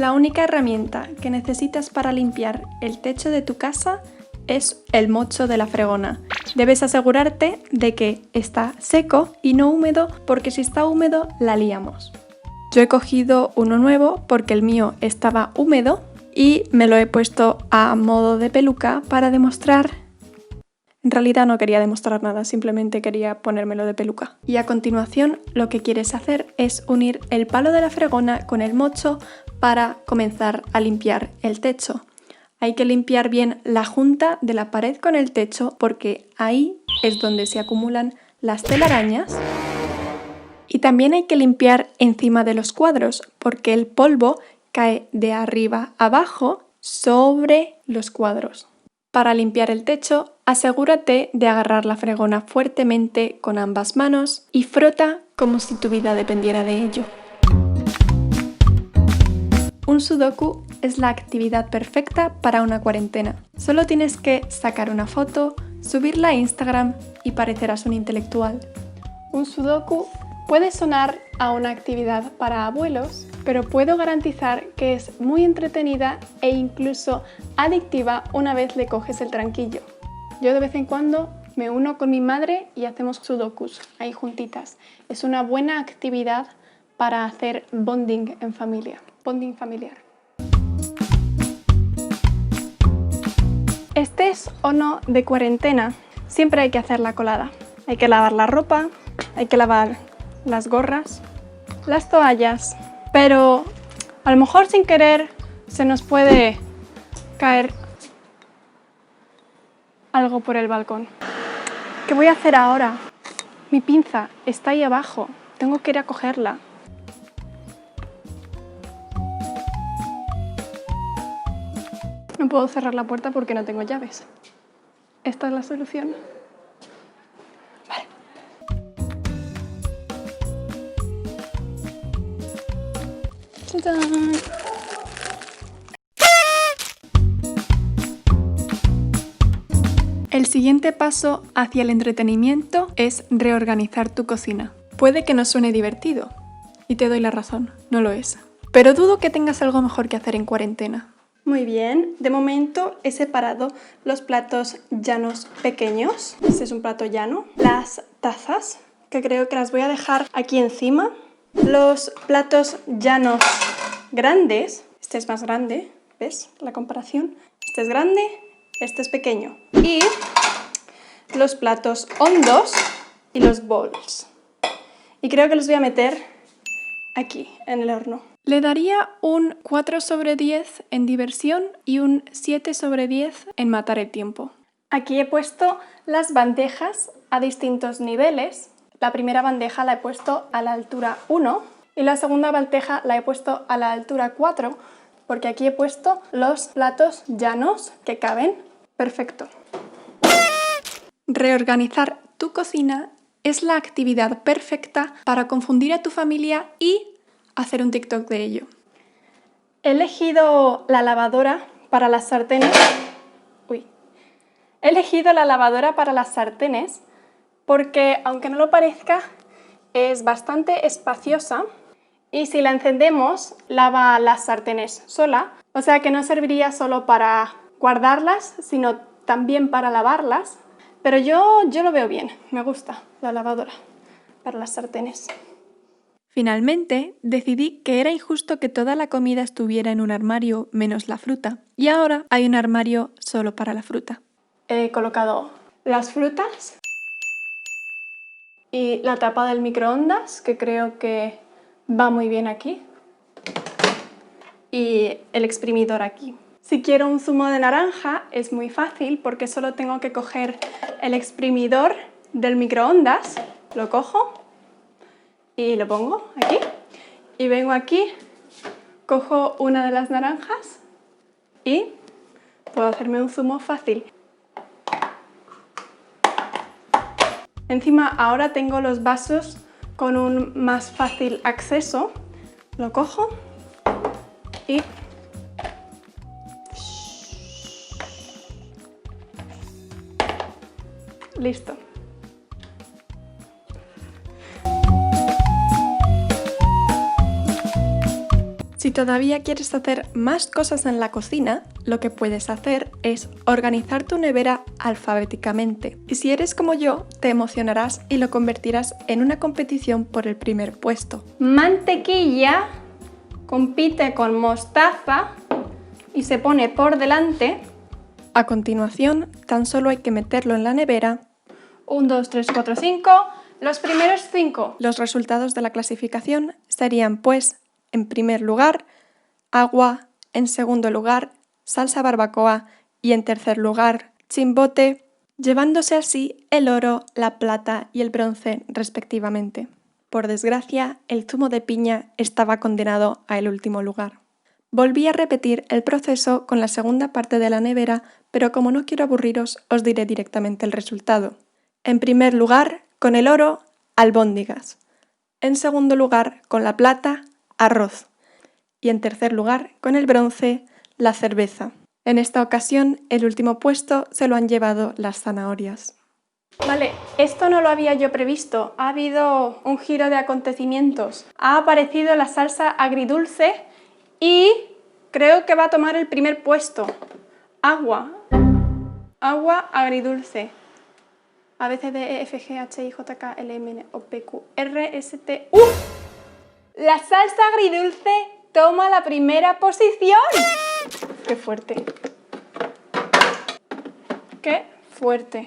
La única herramienta que necesitas para limpiar el techo de tu casa es el mocho de la fregona. Debes asegurarte de que está seco y no húmedo, porque si está húmedo la liamos. Yo he cogido uno nuevo porque el mío estaba húmedo y me lo he puesto a modo de peluca para demostrar. En realidad no quería demostrar nada, simplemente quería ponérmelo de peluca. Y a continuación lo que quieres hacer es unir el palo de la fregona con el mocho para comenzar a limpiar el techo. Hay que limpiar bien la junta de la pared con el techo porque ahí es donde se acumulan las telarañas. Y también hay que limpiar encima de los cuadros porque el polvo cae de arriba abajo sobre los cuadros. Para limpiar el techo, asegúrate de agarrar la fregona fuertemente con ambas manos y frota como si tu vida dependiera de ello. Un sudoku es la actividad perfecta para una cuarentena. Solo tienes que sacar una foto, subirla a Instagram y parecerás un intelectual. Un sudoku puede sonar a una actividad para abuelos, pero puedo garantizar que es muy entretenida e incluso adictiva una vez le coges el tranquillo. Yo de vez en cuando me uno con mi madre y hacemos sudokus ahí juntitas. Es una buena actividad para hacer bonding en familia, bonding familiar. Estés o no de cuarentena, siempre hay que hacer la colada. Hay que lavar la ropa, hay que lavar las gorras, las toallas, pero a lo mejor sin querer se nos puede caer algo por el balcón. ¿Qué voy a hacer ahora? Mi pinza está ahí abajo, tengo que ir a cogerla. No puedo cerrar la puerta porque no tengo llaves. Esta es la solución. Vale. ¡Tadán! El siguiente paso hacia el entretenimiento es reorganizar tu cocina. Puede que no suene divertido, y te doy la razón, no lo es. Pero dudo que tengas algo mejor que hacer en cuarentena. Muy bien, de momento he separado los platos llanos pequeños. Este es un plato llano. Las tazas, que creo que las voy a dejar aquí encima. Los platos llanos grandes. Este es más grande, ¿ves la comparación? Este es grande, este es pequeño. Y los platos hondos y los bowls. Y creo que los voy a meter aquí, en el horno. Le daría un 4 sobre 10 en diversión y un 7 sobre 10 en matar el tiempo. Aquí he puesto las bandejas a distintos niveles. La primera bandeja la he puesto a la altura 1 y la segunda bandeja la he puesto a la altura 4 porque aquí he puesto los platos llanos que caben. Perfecto. Reorganizar tu cocina es la actividad perfecta para confundir a tu familia y hacer un TikTok de ello. He elegido la lavadora para las sartenes. He elegido la lavadora para las sartenes porque, aunque no lo parezca, es bastante espaciosa y si la encendemos, lava las sartenes sola. O sea que no serviría solo para guardarlas, sino también para lavarlas. Pero yo lo veo bien, me gusta la lavadora para las sartenes. Finalmente, decidí que era injusto que toda la comida estuviera en un armario menos la fruta, y ahora hay un armario solo para la fruta. He colocado las frutas y la tapa del microondas, que creo que va muy bien aquí, y el exprimidor aquí. Si quiero un zumo de naranja es muy fácil porque solo tengo que coger el exprimidor del microondas, lo cojo y lo pongo aquí y vengo aquí, cojo una de las naranjas y puedo hacerme un zumo fácil. Encima ahora tengo los vasos con un más fácil acceso, lo cojo y listo. Si Si todavía quieres hacer más cosas en la cocina, lo que puedes hacer es organizar tu nevera alfabéticamente. Y si eres como yo, te emocionarás y lo convertirás en una competición por el primer puesto. Mantequilla compite con mostaza y se pone por delante. A continuación, tan solo hay que meterlo en la nevera. 1, 2, 3, 4, 5. Los primeros 5. Los resultados de la clasificación serían, pues, en primer lugar, agua, en segundo lugar, salsa barbacoa y en tercer lugar, chimbote, llevándose así el oro, la plata y el bronce respectivamente. Por desgracia, el zumo de piña estaba condenado al último lugar. Volví a repetir el proceso con la segunda parte de la nevera, pero como no quiero aburriros, os diré directamente el resultado. En primer lugar, con el oro, albóndigas. En segundo lugar, con la plata, arroz. Y en tercer lugar, con el bronce, la cerveza. En esta ocasión, el último puesto se lo han llevado las zanahorias. Vale, esto no lo había yo previsto. Ha habido un giro de acontecimientos. Ha aparecido la salsa agridulce y creo que va a tomar el primer puesto. Agua. Agua agridulce. A, B, C, D, E, F, G, H, I, J, K, L, M, N, O, P, Q, R, S, T, U. La salsa agridulce toma la primera posición. ¡Qué fuerte! ¡Qué fuerte!